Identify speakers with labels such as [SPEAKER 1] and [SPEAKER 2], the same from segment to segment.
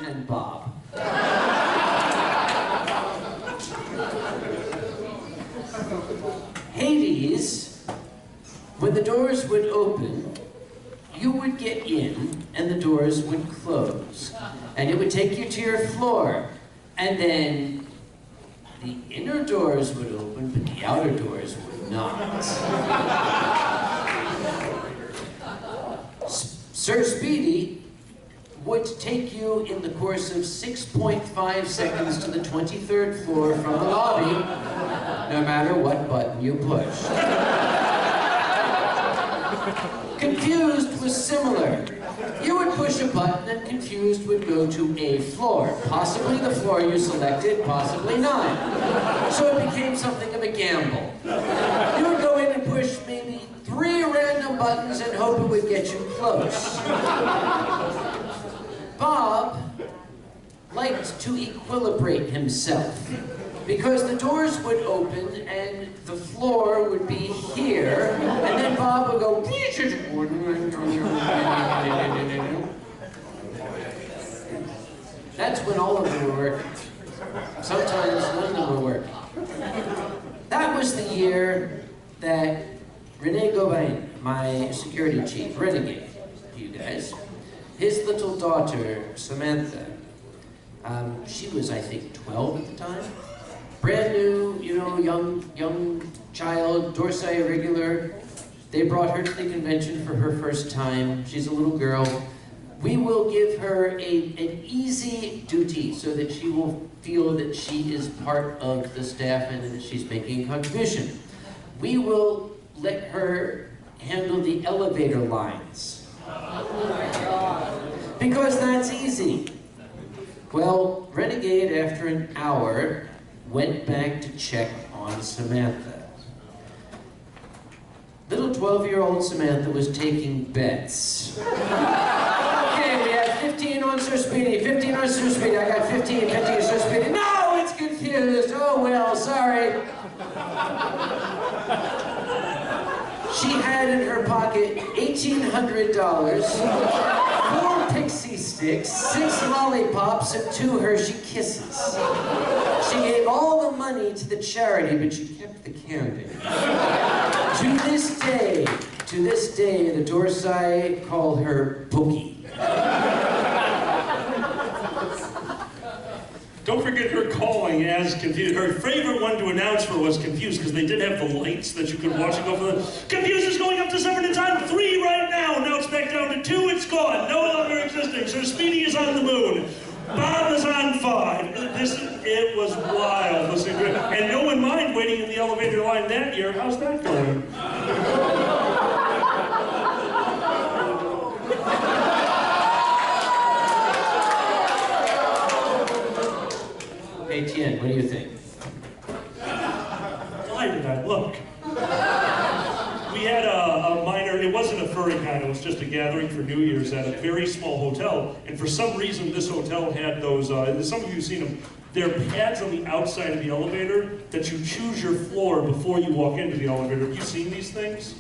[SPEAKER 1] and Bob. Hades, when the doors would open, you would get in and the doors would close. And it would take you to your floor. And then the inner doors would open, but the outer doors would not. Sir Speedy would take you in the course of 6.5 seconds to the 23rd floor from the lobby, no matter what button you pushed. Confused was similar. You would push a button and Confused would go to a floor. Possibly the floor you selected, possibly not. So it became something of a gamble. You would go in and push maybe 3 random buttons and hope it would get you close. Bob liked to equilibrate himself, because the doors would open and the floor would be here, and then Bob would go, that's when all of them were working. Sometimes none of them were working. That was the year that Rene Gobain, my security chief, renegade, you guys, his little daughter, Samantha, she was, I think, 12 at the time. Brand new, you know, young child, Dorsai regular. They brought her to the convention for her first time. She's a little girl. We will give her an easy duty so that she will feel that she is part of the staff and that she's making a contribution. We will let her handle the elevator lines. Because that's easy. Well, Renegade, after an hour, went back to check on Samantha. Little 12-year-old Samantha was taking bets. Okay, we have 15 on Sir Speedy, 15 on Sir Speedy. I got 15 on Sir Speedy. No, it's Confused. Oh, well, sorry. She had in her pocket $1,800, 4 pixie sticks, 6 lollipops, and 2 Hershey Kisses. She gave all the money to the charity, but she kept the candy. To this day, the Dorsai call her Boogie.
[SPEAKER 2] Don't forget her calling as Confused. Her favorite one to announce for was Confused, because they did have the lights that you could watch it go for the... Confused is going up to 7 in time 3 right now. Now it's back down to 2. It's gone. No longer existing. Sir Speedy is on the moon. Bob is on 5. It was wild. And no one mind waiting in the elevator line that year. How's that going?
[SPEAKER 1] Hey, Tien, what do you think?
[SPEAKER 2] Why did I look? We had a minor, it wasn't a furry con, it was just a gathering for New Year's at a very small hotel. And for some reason, this hotel had those, some of you have seen them, they're pads on the outside of the elevator that you choose your floor before you walk into the elevator. Have you seen these things?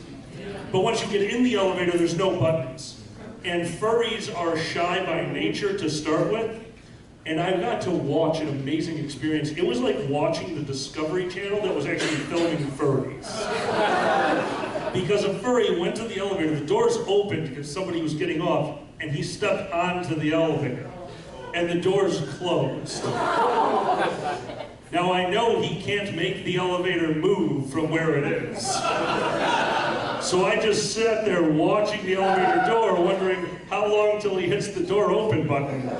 [SPEAKER 2] But once you get in the elevator, there's no buttons. And furries are shy by nature to start with. And I got to watch an amazing experience. It was like watching the Discovery Channel that was actually filming furries. Because a furry went to the elevator, the doors opened because somebody was getting off, and he stepped onto the elevator. And the doors closed. Now I know he can't make the elevator move from where it is. So I just sat there watching the elevator door, wondering how long till he hits the door open button.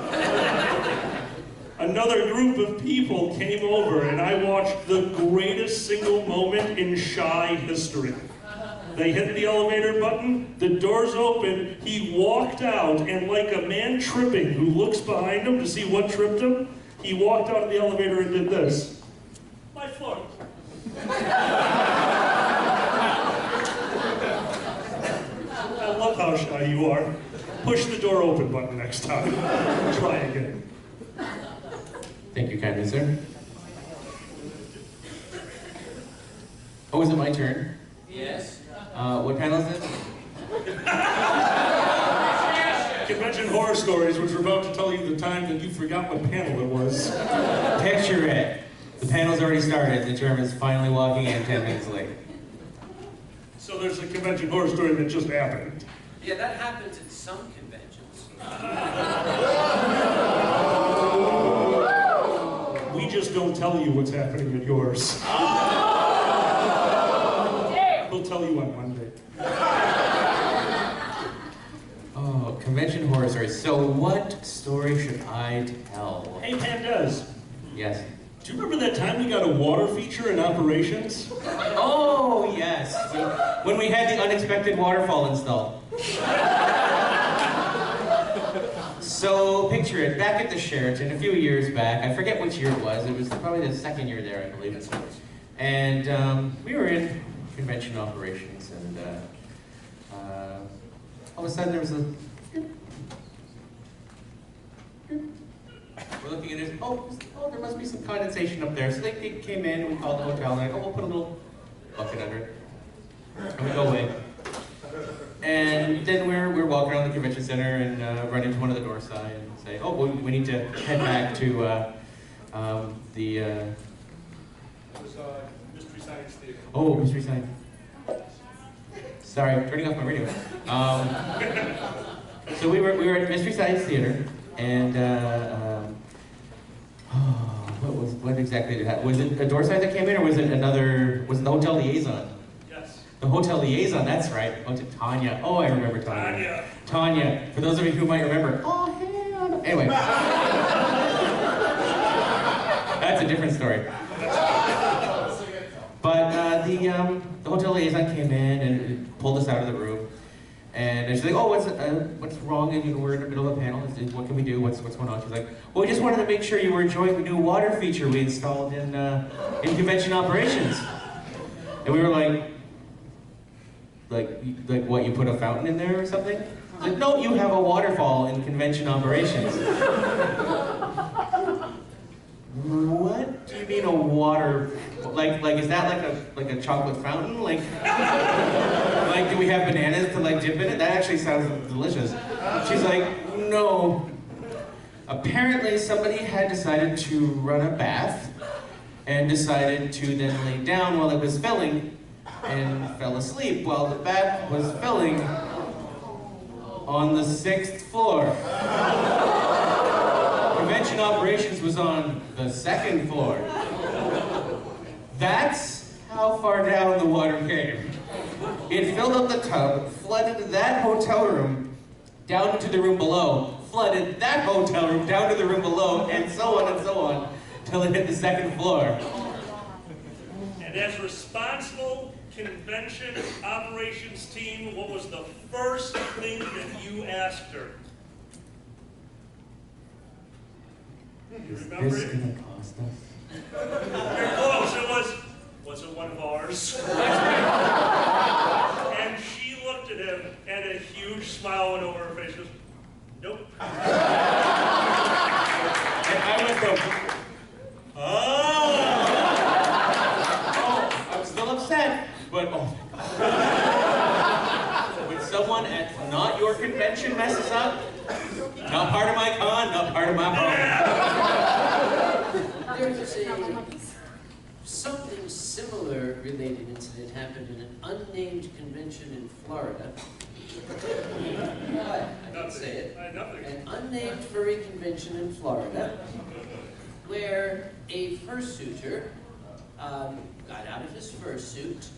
[SPEAKER 2] Another group of people came over and I watched the greatest single moment in shy history. They hit the elevator button, the doors opened, he walked out, and like a man tripping who looks behind him to see what tripped him, he walked out of the elevator and did this. My floor. I love how shy you are. Push the door open button next time. Try again.
[SPEAKER 1] Thank you kindly, sir. Oh, is it my turn?
[SPEAKER 3] Yes.
[SPEAKER 1] What panel is it?
[SPEAKER 2] Convention horror stories, which we're about to tell you the time that you forgot what panel it was.
[SPEAKER 3] Picture it. The panel's already started. The German's finally walking in 10 minutes late.
[SPEAKER 2] So there's a convention horror story that just happened.
[SPEAKER 1] Yeah, that happens at some conventions.
[SPEAKER 2] We just don't tell you what's happening at yours. We'll tell you on Monday.
[SPEAKER 3] Oh, convention horror stories. So what story should I tell?
[SPEAKER 2] Hey, Pandez,
[SPEAKER 3] Yes.
[SPEAKER 2] do you remember that time we got a water feature in operations?
[SPEAKER 3] Oh, yes. When we had the unexpected waterfall installed. So, picture it, back at the Sheraton, a few years back, I forget which year it was probably the second year there, I believe. And we were in convention operations, and all of a sudden there was a... We're looking at it, oh, there must be some condensation up there. So they came in, we called the hotel, and we'll put a little bucket under it. And we go away. And then we're walking around the convention center and run into one of the door side and say, oh, we need to head back to the...
[SPEAKER 2] Mystery Science Theater.
[SPEAKER 3] Oh, Mystery Science. Sorry, turning off my radio. So we were at Mystery Science Theater, and what exactly did happen? Was it a door side that came in, or was it the Hotel Liaison?
[SPEAKER 2] Yes.
[SPEAKER 3] The Hotel Liaison, that's right. Oh, to Tanya. Oh, I remember Tanya. Tanya. For those of you who might remember. Oh, hell. Anyway. That's a different story. But the Hotel Liaison came in and pulled us out of the room. And she's like, oh, what's wrong? And we're in the middle of a panel. What can we do? What's going on? She's like, well, we just wanted to make sure you were enjoying the new water feature we installed in convention operations. And we were like what, you put a fountain in there or something? Like, no, you have a waterfall in convention operations. What do you mean a water? Like is that like a chocolate fountain? Like do we have bananas to dip in it? That actually sounds delicious. She's like, no. Apparently somebody had decided to run a bath and decided to then lay down while it was filling and fell asleep while the bath was filling on the 6th floor. Convention operations was on the 2nd floor. That's how far down the water came. It filled up the tub, flooded that hotel room down into the room below, flooded that hotel room down to the room below, and so on, till it hit the 2nd floor.
[SPEAKER 2] And as responsible convention operations team, what was the first thing that you asked her? You remember
[SPEAKER 3] Is this
[SPEAKER 2] it?
[SPEAKER 3] gonna cost us?
[SPEAKER 2] You're close. Was it one of ours? And she looked at him, and a huge smile went over her face. She goes, nope.
[SPEAKER 3] And I went from, oh, I'm still upset, but oh. When someone at not your convention messes up, not part of my con, not part of my home.
[SPEAKER 1] There's something similar related incident happened in an unnamed convention in Florida. I didn't say it. An unnamed furry convention in Florida, where a fursuiter got out of his fursuit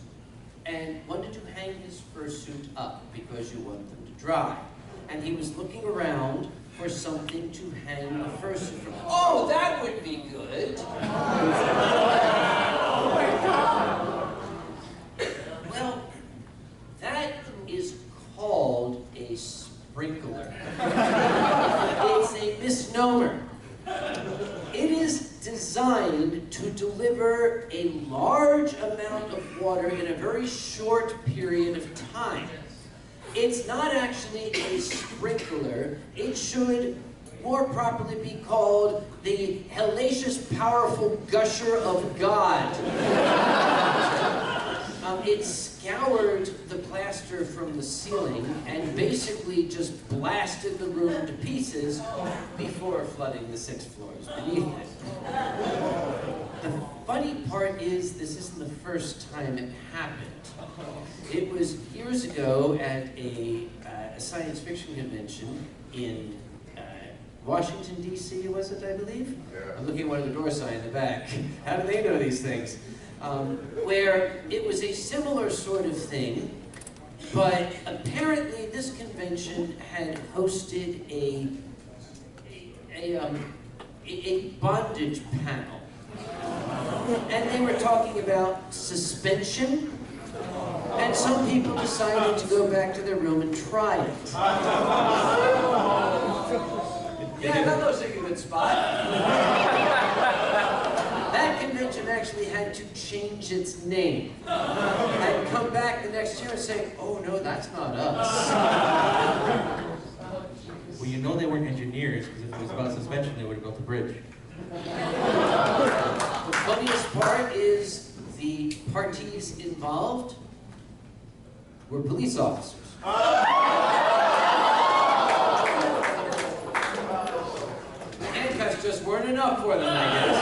[SPEAKER 1] and wanted to hang his fursuit up because you want them to dry. And he was looking around for something to hang the fursuit from. Oh, that would be good. Well, that is called a sprinkler. It's a misnomer. It is designed to deliver a large amount of water in a very short period of time. It's not actually a sprinkler. It should more properly be called the hellacious, powerful gusher of God. It scoured the plastic plaster from the ceiling and basically just blasted the room to pieces before flooding the 6 floors beneath it. The funny part is, this isn't the first time it happened. It was years ago at a science fiction convention in Washington, D.C., was it, I believe?
[SPEAKER 4] Yeah.
[SPEAKER 1] I'm looking at one of the door sign in the back. How do they know these things? Where it was a similar sort of thing, but apparently this convention had hosted a bondage panel. And they were talking about suspension, and some people decided to go back to their room and try it. Yeah, that looks like a good spot. That convention actually had to change its name. And come back the next year and say, oh no, that's not us.
[SPEAKER 3] Well, you know they weren't engineers, because if it was about suspension, they would have built a bridge.
[SPEAKER 1] The funniest part is the parties involved were police officers. Handcuffs just weren't enough for them, I guess.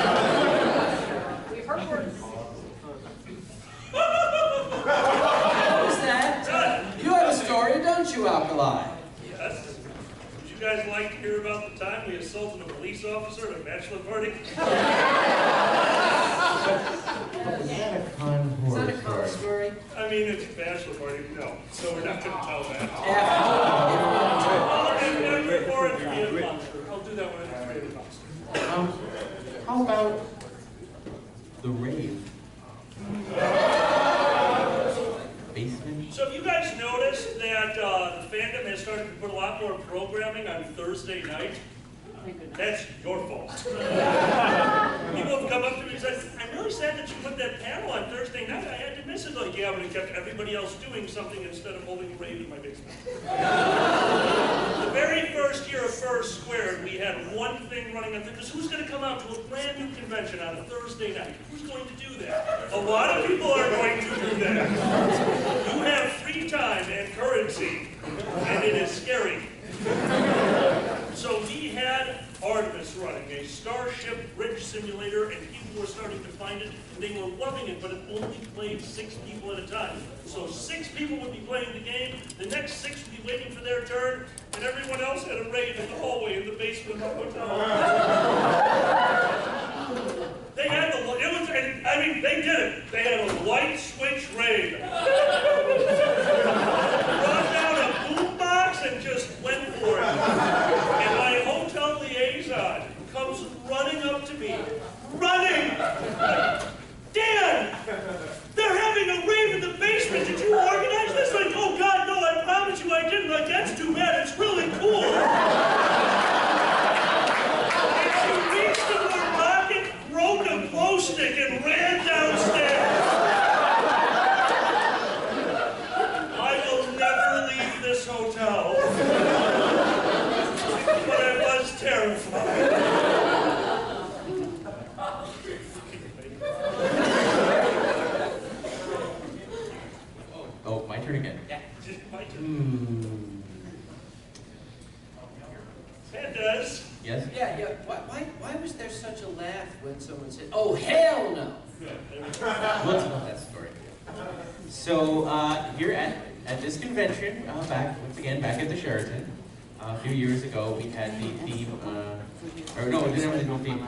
[SPEAKER 5] We've heard words.
[SPEAKER 1] What was that? You have a story, don't you, Alkali?
[SPEAKER 2] Yes. Would you guys like to hear about the time we assaulted a police officer at a bachelor party?
[SPEAKER 3] Was that a con
[SPEAKER 1] Is
[SPEAKER 3] horror
[SPEAKER 1] that a common story?
[SPEAKER 2] I mean, it's a bachelor party, no. So we're not going to tell that. I'll do that when I'm creative monster.
[SPEAKER 3] How about the rave? Basement?
[SPEAKER 2] So have you guys noticed that the fandom has started to put a lot more programming on Thursday night? That's your fault. People have come up to me and said, I'm really sad that you put that panel on Thursday night. I had to miss it. Like, yeah, but it kept everybody else doing something instead of holding a rave in my basement. The very first year of Fur Squared, we had one thing running on because who's going to come out to a brand new convention on a Thursday night? Who's going to do that? A lot of people are going to do that. You have free time and currency, and it is scary. So we had Artemis running, a Starship bridge simulator, and people were starting to find it, and they were loving it, but it only played 6 people at a time. So 6 people would be playing the game, the next 6 would be waiting for their turn, and everyone else had a rave in the hallway in the basement of the hotel. They had the, it was, I mean, they did it. They had a light switch rave. Brought down a boombox and just went for it. And my hotel liaison comes running up to me. Running! Dan! They're having a rave in the basement. Did you organize this? Like, oh God, no, I promise you I didn't. Like, that's too bad. It's really cool. And she reached into her pocket, broke a glow stick, and ran downstairs. I will never leave this hotel. But I was terrified.
[SPEAKER 3] Oh, my turn again.
[SPEAKER 2] Yeah, my turn. Pandez.
[SPEAKER 3] Yes?
[SPEAKER 1] Yeah. Why was there such a laugh when someone said, oh, hell no?
[SPEAKER 3] Let's tell that story. So, here at this convention, back at the Sheraton, a few years ago, we had the theme, or no, we didn't have the theme.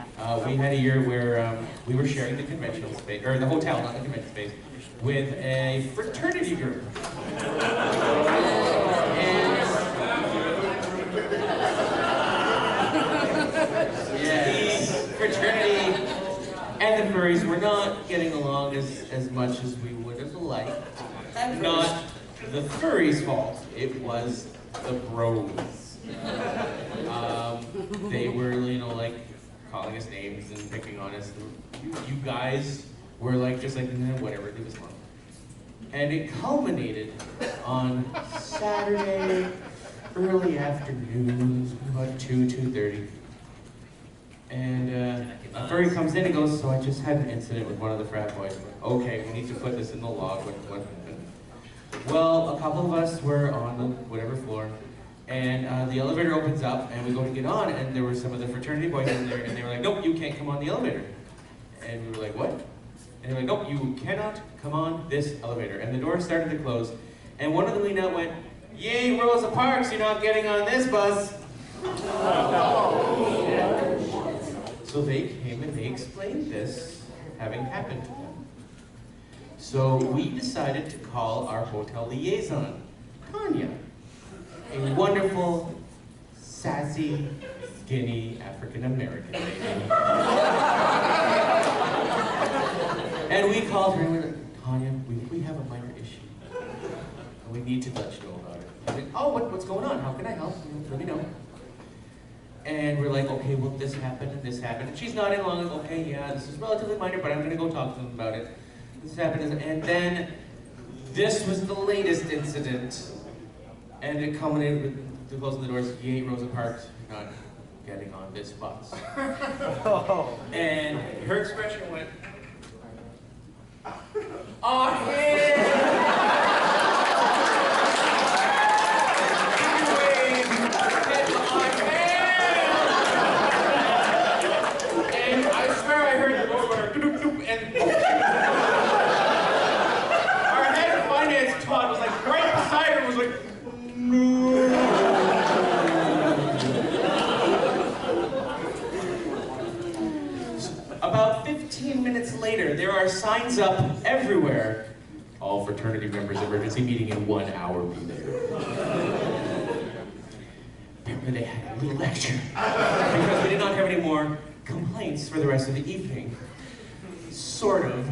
[SPEAKER 3] We had a year where we were sharing the convention space, or the hotel, not the convention space, with a fraternity group. Yes, fraternity and the furries were not getting along as much as we would have liked. Not the furries' fault, it was the bros. They were, like, calling us names and picking on us. You guys were just like, whatever, leave us alone. And it culminated on Saturday, early afternoon, about 2:30. And a furry comes in and goes, so I just had an incident with one of the frat boys. Okay, we need to put this in the log. What happened? Well, a couple of us were on the whatever floor, and the elevator opens up, and we go to get on, and there were some of the fraternity boys in there, and they were like, nope, you can't come on the elevator. And we were like, what? And they were like, nope, you cannot come on this elevator. And the door started to close, and one of them leaned out and went, yay, Rosa Parks, you're not getting on this bus. So they came and they explained this having happened to them. So we decided to call our hotel liaison, Tanya, a wonderful, sassy, skinny African-American lady. And we called her and we were like, Tanya, we have a minor issue. And we need to let you know about it. She's like, oh, what's going on? How can I help? Let me know. And we're like, okay, well, this happened and this happened. And she's nodding along, like, okay, yeah, this is relatively minor, but I'm going to go talk to them about it. This happened, and then this was the latest incident. And it culminated with the closing the doors, yay, Rosa Parks, you're not getting on this bus. And her expression went, oh, and I swear I heard the door go, and our head of finance, Todd, was like right beside her, was like, no. About 15 minutes later, there are signs up everywhere. All fraternity members emergency meeting in 1 hour, be there. Apparently they had a little lecture because we did not have any more complaints for the rest of the evening. Sort of.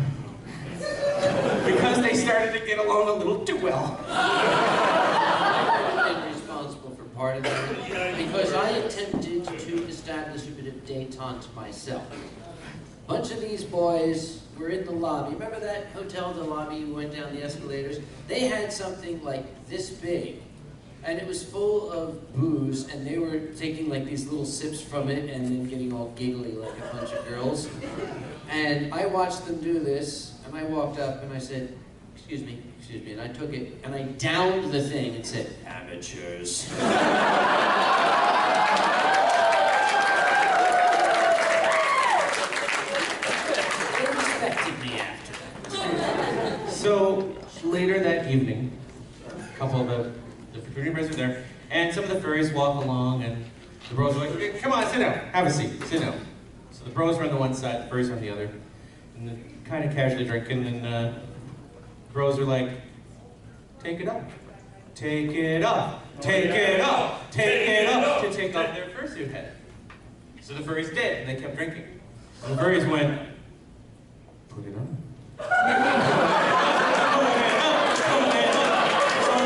[SPEAKER 3] Because they started to get along a little too well.
[SPEAKER 1] I've been responsible for part of that because I attempted to establish a bit of détente myself. A bunch of these boys were in the lobby. Remember that hotel, the lobby, we went down the escalators? They had something like this big, and it was full of booze, and they were taking like these little sips from it and then getting all giggly like a bunch of girls. And I watched them do this, and I walked up and I said, excuse me, and I took it and I downed the thing and said, amateurs. They respected me after that.
[SPEAKER 3] So later that evening, a couple of the fraternity members are there, and some of the furries walk along, and the bros are like, okay, come on, sit down, have a seat, sit down. So the bros are on the one side, the furries are on the other, and they're kind of casually drinking, and the bros are like, take it up, take it up, take it up, take it up, to take off their fursuit head. So the furries did, and they kept drinking. And the furries went, put it on. So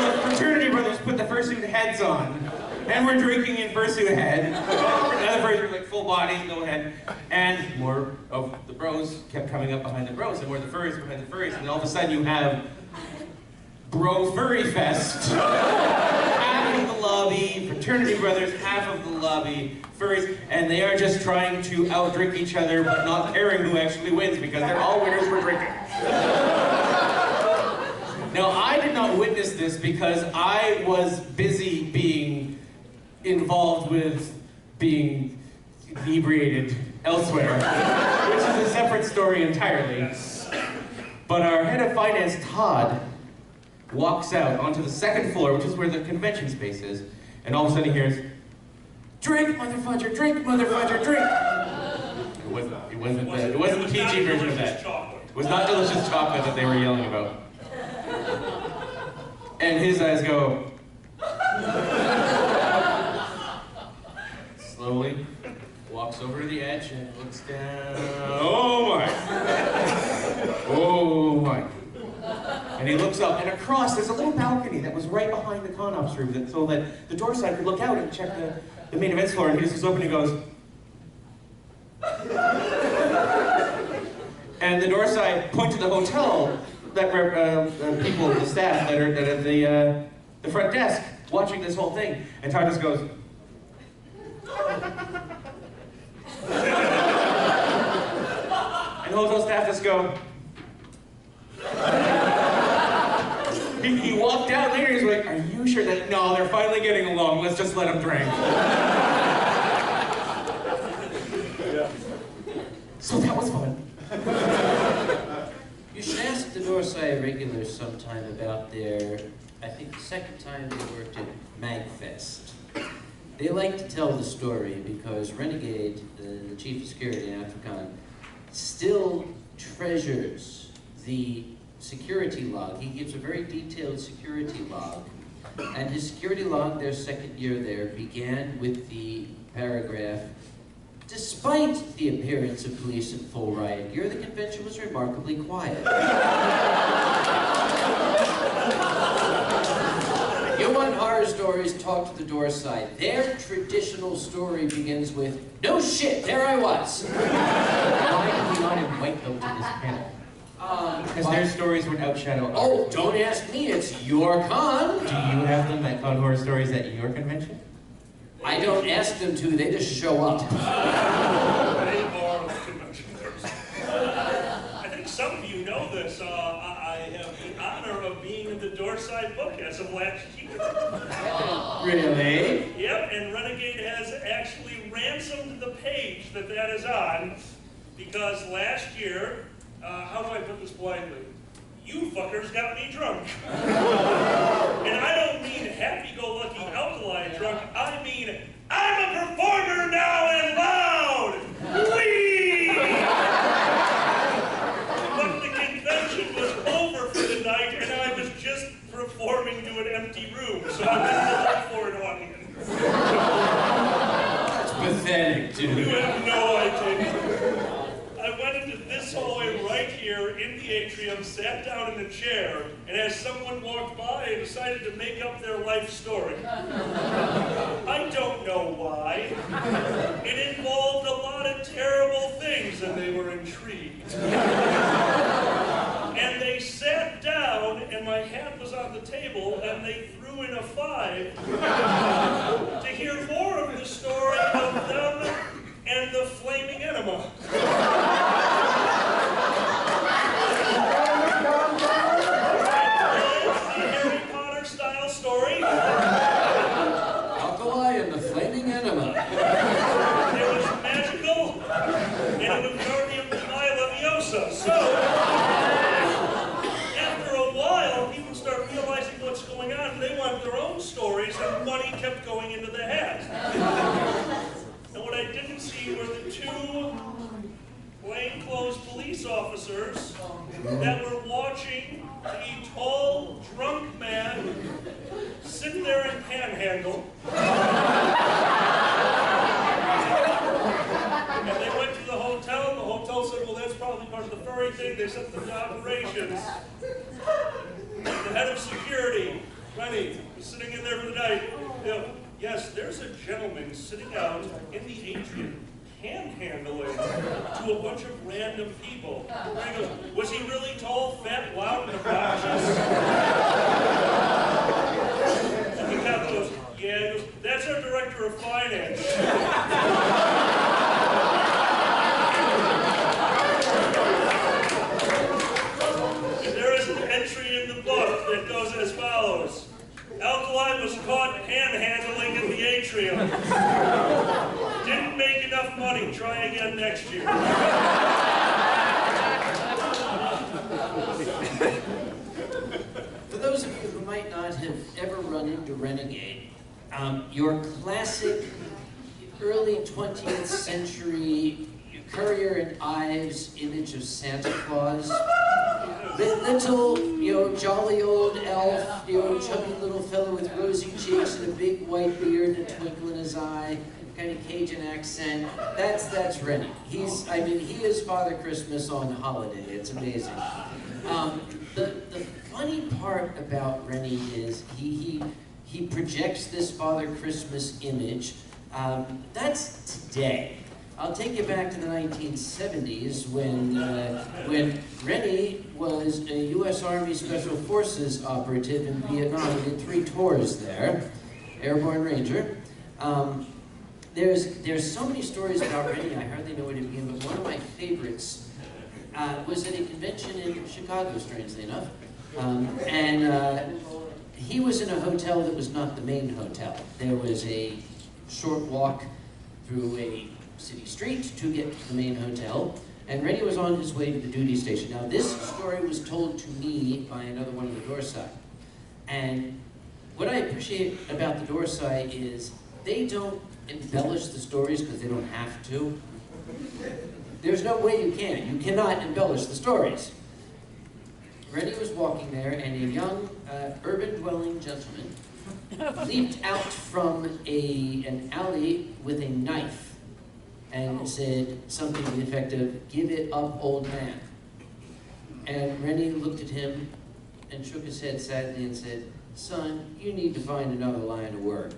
[SPEAKER 3] the fraternity brothers put the fursuit heads on, and we're drinking in fursuit head. The other furries were like full body, no head, and more of the bros kept coming up behind the bros, and more the furries behind the furries, and all of a sudden you have Bro Furry Fest. Half of the lobby, fraternity brothers, half of the lobby, furries, and they are just trying to outdrink each other, but not caring who actually wins because they're all winners for drinking. Now, I did not witness this because I was busy being involved with being inebriated elsewhere, which is a separate story entirely. But our head of finance, Todd, walks out onto the second floor, which is where the convention space is, and all of a sudden he hears, drink, motherfudger, drink, motherfudger, drink. It wasn't the PG version of that. It was not delicious chocolate that they were yelling about. And his eyes go, slowly walks over to the edge and looks down. Oh my! Oh my! And he looks up, and across there's a little balcony that was right behind the con ops room, so that the door side could look out and check the main events floor. And he just goes open and goes, and the door side pointed to the hotel that people, the staff that are at the front desk watching this whole thing. And Todd just goes, and the hotel staff just go, He walked out later, he's like, are you sure that, no, they're finally getting along, let's just let them drink. So that was fun.
[SPEAKER 1] You should ask the Dorsai regulars sometime about their, I think the second time they worked at MagFest. They like to tell the story because Renegade, the chief of security in IndyFurCon, still treasures the security log. He gives a very detailed security log. And his security log, their second year there, began with the paragraph, despite the appearance of police in full riot gear, the convention was remarkably quiet. You want horror stories, talk to the Dorsai. Their traditional story begins with, no shit, there I was.
[SPEAKER 3] Why did we not invite them to this panel? Because their stories would outshadow ours.
[SPEAKER 1] Oh, don't ask me, it's your con.
[SPEAKER 3] Do you have them at Con Horror Stories at your convention?
[SPEAKER 1] I don't ask them to, they just show up.
[SPEAKER 2] I think some of you know this. I have the honor of being in the Dorsai book as of last year.
[SPEAKER 3] Really?
[SPEAKER 2] Yep, and Renegade has actually ransomed the page that is on, because last year, how do I put this politely? You fuckers got me drunk. And I don't mean happy-go-lucky Alkali drunk, I mean I'm a performer now and loud! Whee! But the convention was over for the night and I was just performing to an empty room, so I didn't look for an audience.
[SPEAKER 1] That's pathetic, dude.
[SPEAKER 2] You have no idea. I went into this hallway right here in the atrium, sat down in a chair, and as someone walked by, I decided to make up their life story. I don't know why. It involved a lot of terrible things, and they were intrigued. And they sat down, and my hat was on the table, and they threw in a 5 to hear more of the story of them and the flaming enema. Harry Potter style story.
[SPEAKER 1] Alkali and the flaming enema.
[SPEAKER 2] It was magical, and it was Guardian Leviosa. So, after a while, people start realizing what's going on, and they want their own stories, and money kept going into the hat. And what I didn't see were the 2 plainclothes police officers that were watching a tall, drunk man sit there and panhandle. And they went to the hotel, and the hotel said, well, that's probably part of the furry thing. They sent them to operations. The head of security, Rennie, was sitting in there for the night. You know, yes, there's a gentleman sitting out in the atrium, panhandling to a bunch of random people. And he goes, was he really tall, fat, loud, and obnoxious? And the captain goes, yeah. He goes, that's our director of finance. And there is an entry in the book that goes as follows. Alkali was caught panhandling in the atrium. Didn't make enough money. Try again next year.
[SPEAKER 1] For those of you who might not have ever run into Renegade, your classic early 20th century Currier and Ives image of Santa Claus, the little, jolly old elf, chubby little fellow with rosy cheeks and a big white beard and a twinkle in his eye, kind of Cajun accent. That's Rennie. He is Father Christmas on holiday. It's amazing. The funny part about Rennie is he projects this Father Christmas image. That's today. I'll take you back to the 1970s when Rennie was a U.S. Army Special Forces operative in Vietnam. He did 3 tours there, Airborne Ranger. There's so many stories about Rennie, I hardly know where to begin, but one of my favorites was at a convention in Chicago, strangely enough, He was in a hotel that was not the main hotel. There was a short walk through a city street to get to the main hotel, and Rennie was on his way to the duty station. Now, this story was told to me by another one of the door side. And what I appreciate about the door side is they don't embellish the stories because they don't have to. There's no way you can. You cannot embellish the stories. Rennie was walking there, and a young urban-dwelling gentleman leaped out from an alley with a knife and said something to the effect of, "Give it up, old man." And Rennie looked at him and shook his head sadly and said, "Son, you need to find another line of work."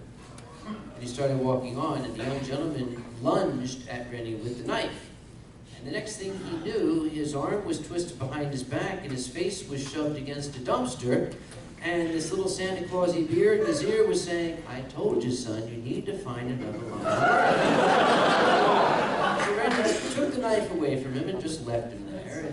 [SPEAKER 1] And he started walking on, and the young gentleman lunged at Rennie with the knife. And the next thing he knew, his arm was twisted behind his back, and his face was shoved against a dumpster, and this little Santa Clausy beard in his ear was saying, "I told you, son, you need to find another line of work." So Rennie took the knife away from him and just left him there.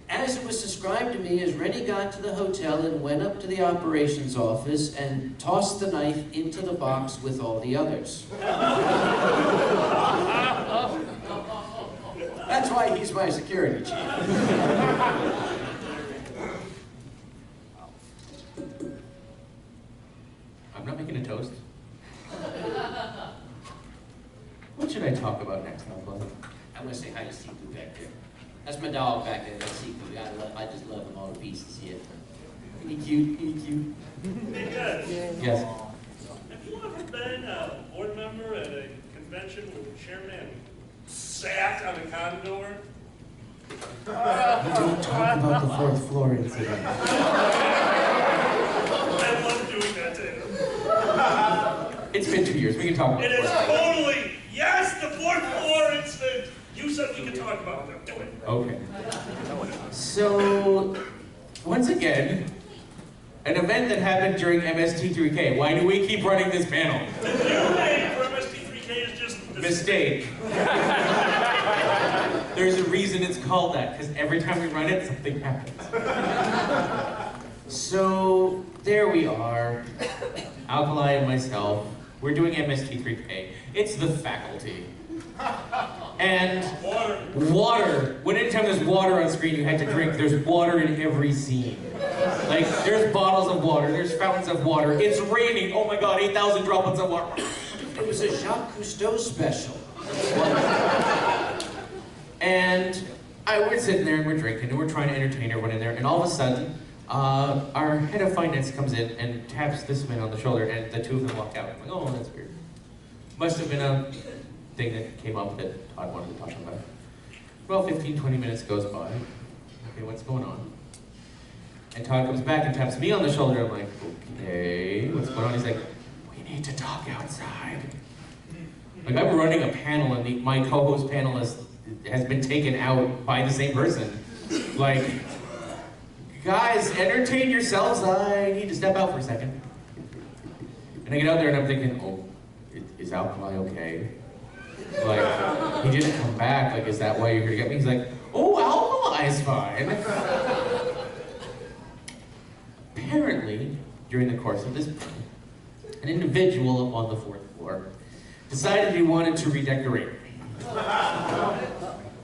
[SPEAKER 1] And as it was described to me, as Rennie got to the hotel and went up to the operations office and tossed the knife into the box with all the others. That's why he's my security chief.
[SPEAKER 3] I'm not making a toast. What should I talk about next, Alkali?
[SPEAKER 1] I'm gonna say hi to Siku back there. That's my dog back there, that's Siku. I just love him all to pieces here. Isn't he cute? Isn't he cute?
[SPEAKER 2] Hey guys,
[SPEAKER 3] Yes.
[SPEAKER 2] have you ever been a board member at a convention with the chairman sat on a condor?
[SPEAKER 3] Don't talk about the fourth floor incident.
[SPEAKER 2] I love doing that to him.
[SPEAKER 3] It's been 2 years. We can talk about
[SPEAKER 2] It
[SPEAKER 3] it.
[SPEAKER 2] is totally, yes, the fourth floor incident. You said we could talk about that. Do it.
[SPEAKER 3] Okay. So, once again, an event that happened during MST3K. Why do we keep running this panel?
[SPEAKER 2] The new name for MST3K is just
[SPEAKER 3] Mistake. There's a reason it's called that, because every time we run it, something happens. So, there we are. Alkali and myself. We're doing MST3K. It's the faculty. And water. When anytime there's water on screen you had to drink, there's water in every scene. Like, there's bottles of water, there's fountains of water. It's raining. Oh my god, 8,000 droplets of water.
[SPEAKER 1] It was a Jacques Cousteau special.
[SPEAKER 3] And we're sitting there and we're drinking and we're trying to entertain everyone in there, and all of a sudden, our head of finance comes in and taps this man on the shoulder, and the two of them walk out. I'm like, oh, that's weird. Must have been a thing that came up that Todd wanted to talk about. Well, 15, 20 minutes goes by. Okay, what's going on? And Todd comes back and taps me on the shoulder. I'm like, okay, what's going on? He's like, we need to talk outside. Like, I'm running a panel and my co-host panelist has been taken out by the same person. Like, guys, entertain yourselves. I need to step out for a second. And I get out there and I'm thinking, oh, is Alkali okay? Like, he didn't come back. Like, is that why you're here to get me? He's like, oh, Alkali's fine. Apparently, during the course of this plan, an individual on the fourth floor decided he wanted to redecorate.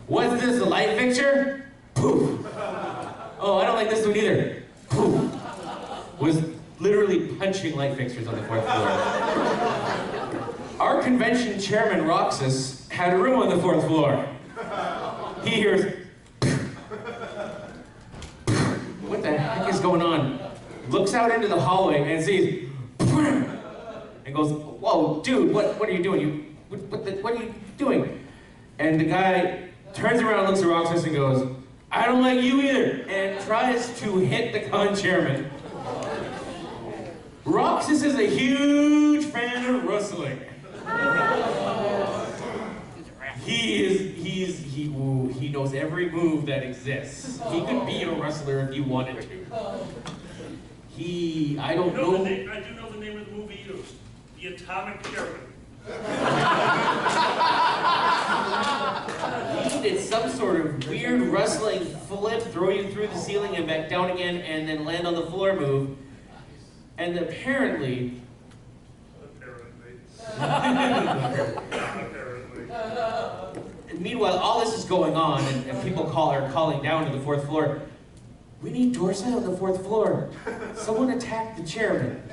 [SPEAKER 3] What's this, a light fixture? Poof. Oh, I don't like this one either. Poof. Was literally punching light fixtures on the fourth floor. Our convention chairman, Roxas, had a room on the fourth floor. He hears, what the heck is going on? Looks out into the hallway and sees, and goes, whoa, dude, what are you doing? What are you doing? And the guy turns around, looks at Roxas and goes, I don't like you either, and tries to hit the con chairman. Roxas is a huge fan of wrestling. He knows every move that exists. He could be a wrestler if he wanted to. I don't know.
[SPEAKER 2] I do know the name of the movie he used. The Atomic Chairman.
[SPEAKER 3] He did some sort of weird wrestling flip, throw you through the ceiling and back down again, and then land on the floor move. And apparently, and meanwhile, all this is going on, and people are calling down to the 4th floor. We need Dorsey on the 4th floor. Someone attacked the chairman.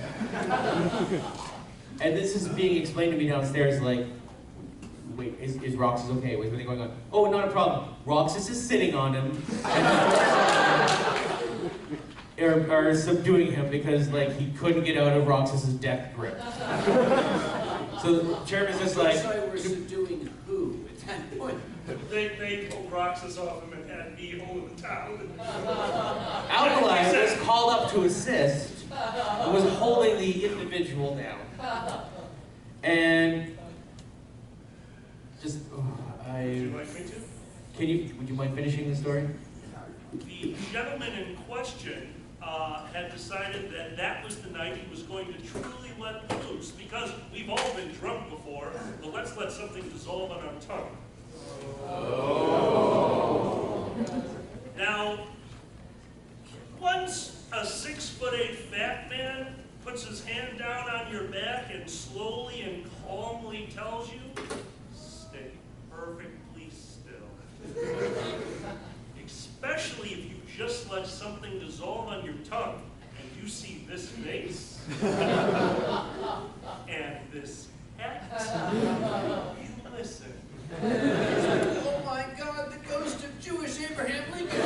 [SPEAKER 3] And this is being explained to me downstairs like, wait, is Roxas okay? What's really going on? Oh, not a problem. Roxas is sitting on him. Are subduing him because like he couldn't get out of Roxas's death grip. So the chairman's just like...
[SPEAKER 1] Sorry, we're subduing who at that point?
[SPEAKER 2] They pulled Roxas off him and had me hold the town.
[SPEAKER 3] Alkali was called up to assist, and was holding the individual down. And just,
[SPEAKER 2] Would you like me to?
[SPEAKER 3] would you mind finishing the story?
[SPEAKER 2] The gentleman in question had decided that that was the night he was going to truly let loose, because we've all been drunk before, but let's let something dissolve on our tongue. Oh. Now, once a 6'8" fat man puts his hand down on your back and slowly and calmly tells you, stay perfectly still. Especially if you just let something dissolve on your tongue and you see this face and this hat, you listen.
[SPEAKER 1] Oh my God, the ghost of Jewish Abraham Lincoln!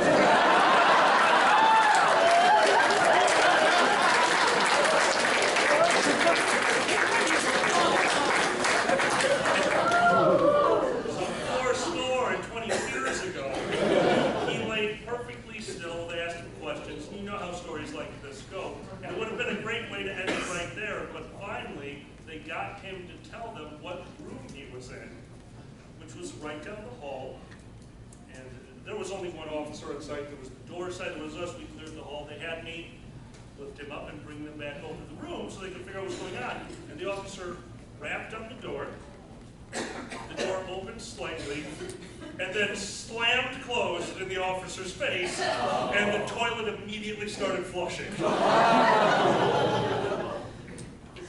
[SPEAKER 2] And it would have been a great way to end it right there, but finally, they got him to tell them what room he was in, which was right down the hall. And there was only one officer on site. There was the door side, there was us, we cleared the hall. They had me lift him up and bring them back over to the room so they could figure out what was going on. And the officer wrapped up the door. The door opened slightly, and then slammed closed in the officer's face, and the toilet immediately started flushing. The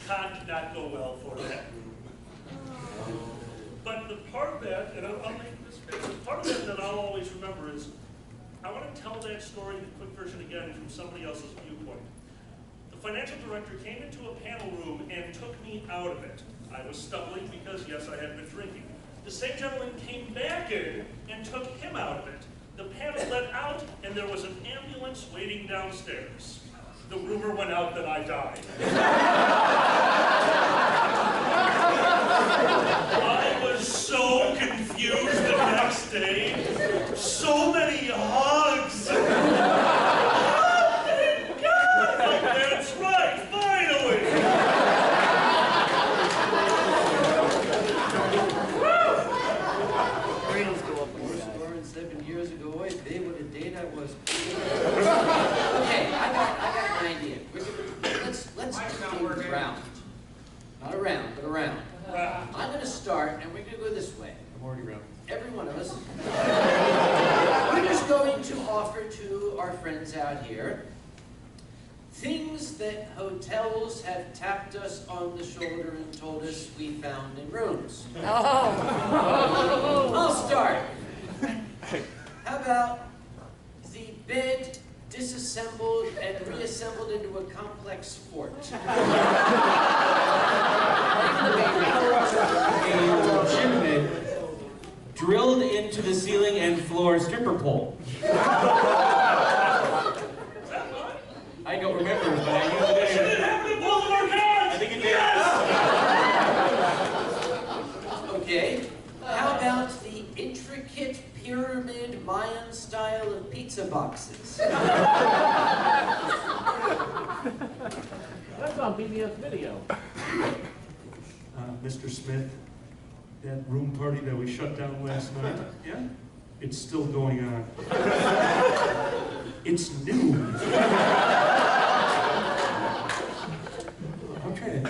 [SPEAKER 2] con did not go well for that room. But the part of that, and I'll make this big, the part of that I'll always remember is, I want to tell that story, the quick version again, from somebody else's viewpoint. The financial director came into a panel room and took me out of it. I was stumbling because, yes, I had been drinking. The same gentleman came back in and took him out of it. The panel let out, and there was an ambulance waiting downstairs. The rumor went out that I died. I was so confused the next day. So many hugs. That's right, finally!
[SPEAKER 1] Brains go up. 7 years ago, boy, they what a day that was. Okay, I got an idea. Let's do round. Not around, but around. I'm going to start, and we're going to go this way.
[SPEAKER 3] I'm already around.
[SPEAKER 1] Every one of us. We're just going to offer to our friends out here things that hotels have tapped us on the shoulder and told us we found in rooms. I'll start. How about the bed disassembled and reassembled into a complex fort?
[SPEAKER 3] A legitimate drilled into the ceiling and floor stripper pole. I don't remember, but I used it anyway.
[SPEAKER 2] Should it happen to both of our cars?
[SPEAKER 3] I think it did.
[SPEAKER 2] Yes!
[SPEAKER 1] Okay. How about the intricate pyramid Mayan style of pizza boxes?
[SPEAKER 4] That's on PBS video.
[SPEAKER 2] Mr. Smith, that room party that we shut down last night, yeah? It's still going on. It's new.
[SPEAKER 3] I'm trying to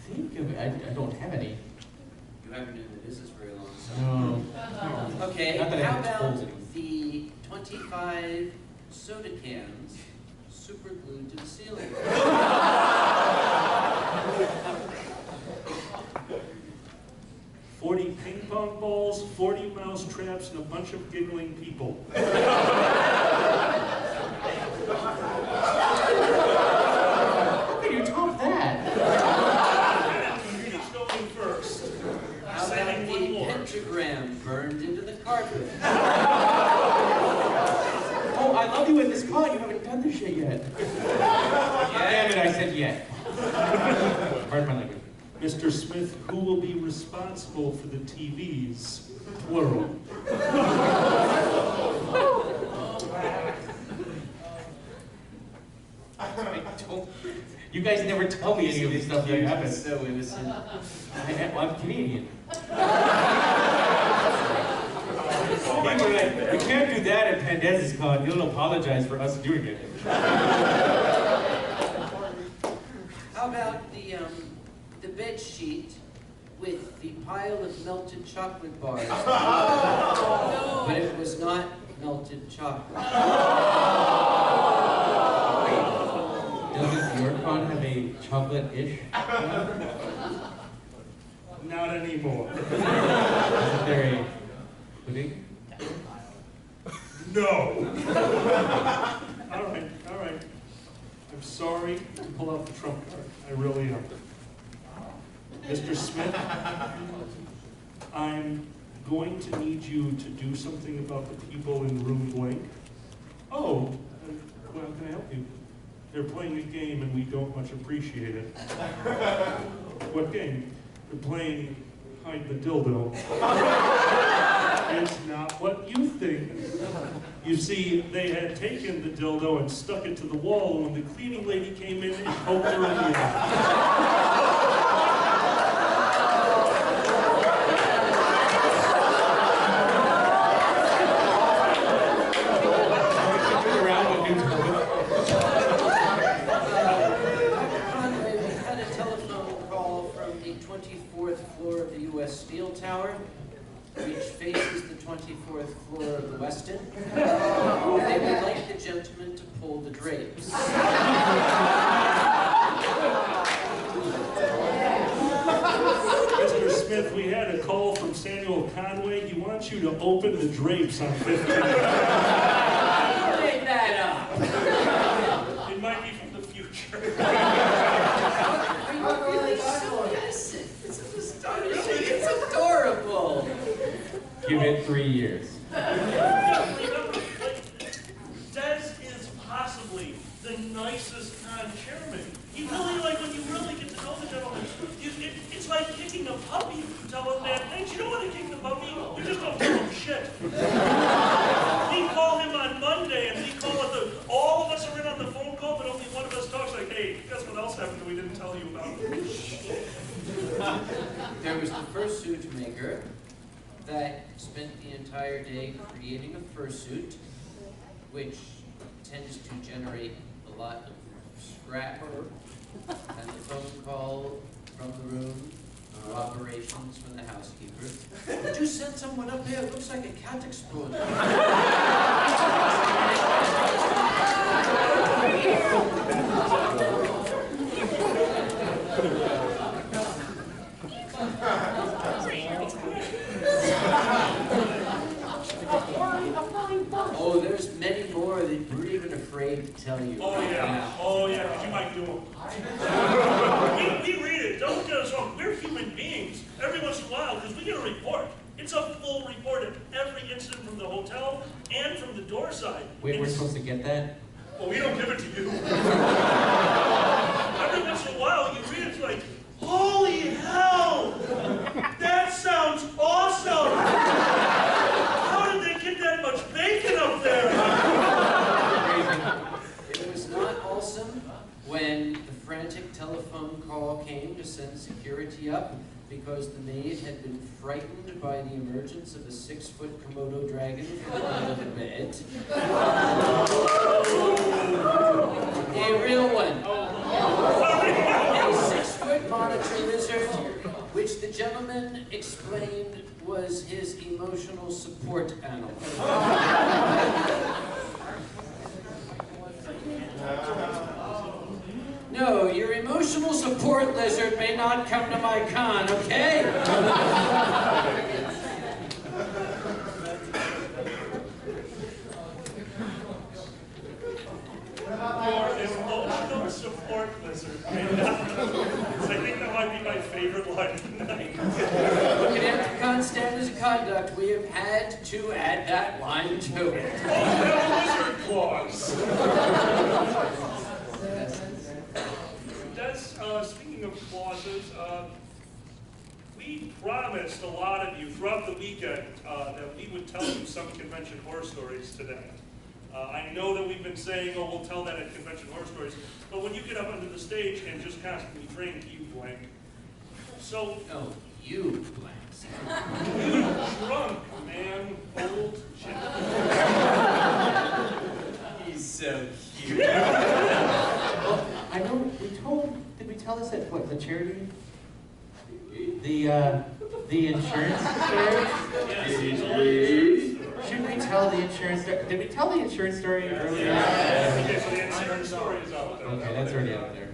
[SPEAKER 3] think of it. I don't have any.
[SPEAKER 1] You haven't been in the business very long, so.
[SPEAKER 3] No.
[SPEAKER 1] Okay.
[SPEAKER 3] Not that I
[SPEAKER 1] How
[SPEAKER 3] haven't told
[SPEAKER 1] about
[SPEAKER 3] anyone.
[SPEAKER 1] the 25 soda cans super glued to the ceiling?
[SPEAKER 2] 40 ping pong balls, 40 mouse traps, and a bunch of giggling people.
[SPEAKER 3] How can you top that?
[SPEAKER 2] Who's going first?
[SPEAKER 1] How about
[SPEAKER 2] Saving one
[SPEAKER 1] the
[SPEAKER 2] more.
[SPEAKER 1] pentagram burned into the carpet?
[SPEAKER 3] Oh, I love you in this con. You haven't done this shit yet. Damn it, I said yet. Pardon my language.
[SPEAKER 2] Mr. Smith, who will be responsible for the TVs? Plural.
[SPEAKER 3] You guys never tell me any of this stuff that happens.
[SPEAKER 1] So innocent.
[SPEAKER 3] I'm Canadian. We can't do that at Pandez's con. You'll apologize for us doing it.
[SPEAKER 1] How about the bed sheet with the pile of melted chocolate bars? But it was not melted chocolate.
[SPEAKER 3] Doesn't your con have a chocolate-ish?
[SPEAKER 2] Not anymore.
[SPEAKER 3] Isn't there a pudding?
[SPEAKER 2] No. All right. I'm sorry to pull out the trump card. I really am. Mr. Smith, I'm going to need you to do something about the people in room blank. Oh, well, can I help you? They're playing a game and we don't much appreciate it. What game? They're playing hide the dildo. It's not what you think. You see, they had taken the dildo and stuck it to the wall, and when the cleaning lady came in and poked her in the eye.
[SPEAKER 1] Conway, we had a telephone call from the 24th floor of the U.S. Steel Tower, which faces the 24th floor of the Westin. They would like the gentleman to pull the drapes.
[SPEAKER 2] Mr. Smith, we had a call from Samuel Conway. He wants you to open the drapes on 15th.
[SPEAKER 1] Make that up.
[SPEAKER 2] It might be from the future.
[SPEAKER 1] It's so innocent. It's astonishing. It's adorable.
[SPEAKER 3] Give it 3 years.
[SPEAKER 4] Des is possibly the nicest chairman. He really, when you really get to know the gentleman, it's like kicking a puppy. You tell him bad things. You don't want to kick the puppy. You just don't tell him shit. We call him on Monday, and we call it all of us are in on the phone call, but only one of us talks like, hey, guess what else happened that we didn't tell you about?
[SPEAKER 1] There was the fursuit maker that spent the entire day creating a fursuit, which tends to generate a lot of scrap. And the phone call from the room, operations from the housekeeper. Would you send someone up here? It looks like a cat exploded. Oh, there's many more that we're even afraid to tell you.
[SPEAKER 2] Oh, yeah, because you might do them. We read it. Don't get us wrong. We're human beings every once in a while because we get a report. It's a full report of every incident from the hotel and from the door side.
[SPEAKER 3] Wait, we're supposed to get that?
[SPEAKER 2] Well, we don't give it to you. Every once in a while, you read it, it's like, holy hell! That sounds awesome! How did they get that much bacon up there?
[SPEAKER 1] It was not awesome when the frantic telephone call came to send security up because the maid had been frightened by the emergence of a 6-foot Komodo dragon from under the bed. A real one. A 6-foot monitor lizard, which the gentleman explained was his emotional support animal. No, your emotional support lizard may not come to my con, okay?
[SPEAKER 4] Your emotional support lizard. I think that might be my favorite line tonight.
[SPEAKER 1] Looking at the con standards of conduct, we have had to add that line to it.
[SPEAKER 4] Oh, lizard claws. Speaking of clauses, we promised a lot of you throughout the weekend that we would tell you some convention horror stories today. I know that we've been saying, oh, we'll tell that at convention horror stories, but when you get up onto the stage and just constantly drink, you blank. So,
[SPEAKER 1] Oh, you blanks.
[SPEAKER 4] you drunk, man, old shit.
[SPEAKER 3] He's so cute. I know, did we tell this at what, the charity? The insurance story?
[SPEAKER 4] Yes, he's always.
[SPEAKER 3] Should we tell the insurance story? Did we tell the insurance story earlier?
[SPEAKER 4] Okay, so the insurance story is out there.
[SPEAKER 3] Okay, that's already out there.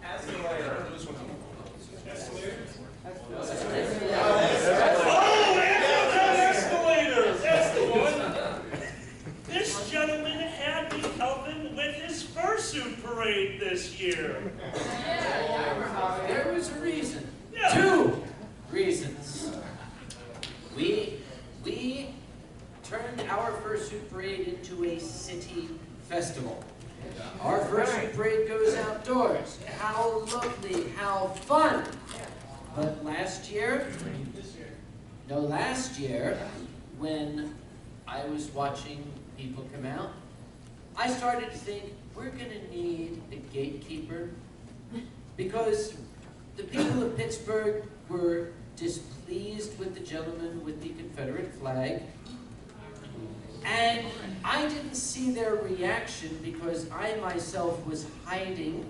[SPEAKER 4] Escalator. That's the one. This gentleman had me helping with his fursuit parade this year.
[SPEAKER 1] There was a reason.
[SPEAKER 4] Yeah.
[SPEAKER 1] 2 reasons. We turned our fursuit parade into a city festival. Our fursuit parade goes outdoors. How lovely, how fun. But last year, when I was watching people come out, I started to think, we're gonna need a gatekeeper, because the people of Pittsburgh were displeased with the gentleman with the Confederate flag, and I didn't see their reaction because I myself was hiding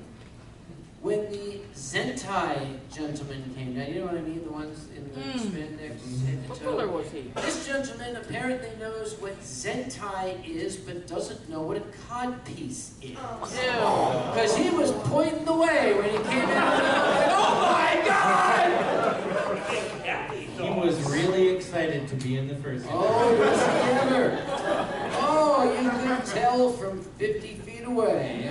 [SPEAKER 1] when the Zentai gentleman came down. You know what I mean? The ones in the spandex head to
[SPEAKER 5] What
[SPEAKER 1] toe.
[SPEAKER 5] color was he?
[SPEAKER 1] This gentleman apparently knows what Zentai is, but doesn't know what a codpiece is. Because he was pointing the way when he came out. Like, oh my God!
[SPEAKER 3] He was really excited to be in the first.
[SPEAKER 1] Oh, was he ever? Oh, you could tell from 50 feet away.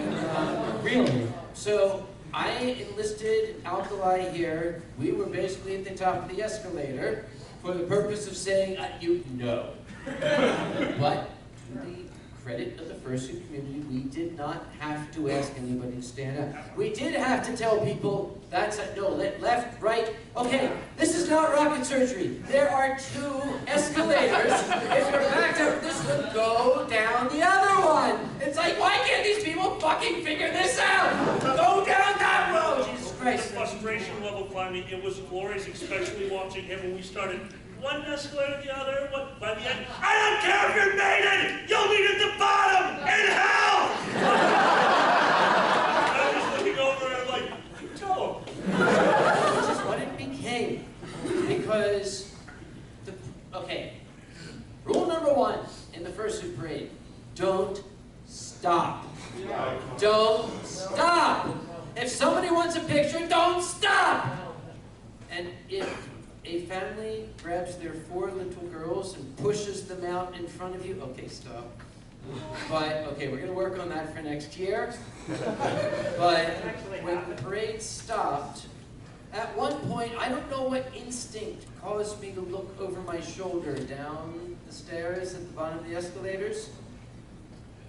[SPEAKER 3] Really?
[SPEAKER 1] So I enlisted Alkali here. We were basically at the top of the escalator for the purpose of saying, you know. But to the credit of the fursuit community, we did not have to ask anybody to stand up. We did have to tell people, that's a no, left, right. Okay, this is not rocket surgery. There are 2 escalators. If you're backed up this one, go down the other one. It's like, why can't these people fucking figure this out? Go down that road, Jesus
[SPEAKER 4] The
[SPEAKER 1] Christ.
[SPEAKER 4] frustration level climbing, it was glorious, especially watching him when we started one escalator, the other, by the end, I don't care if you're mated! You'll meet at the bottom! In hell! I was looking over and I'm like, you tell him.
[SPEAKER 1] This is what it became. Because, okay, rule number 1 in the fursuit parade, don't stop. Don't stop. If somebody wants a picture, don't stop. And if a family grabs their 4 little girls and pushes them out in front of you, okay, stop. But, okay, we're going to work on that for next year. But when the parade stopped, at one point, I don't know what instinct caused me to look over my shoulder down the stairs at the bottom of the escalators.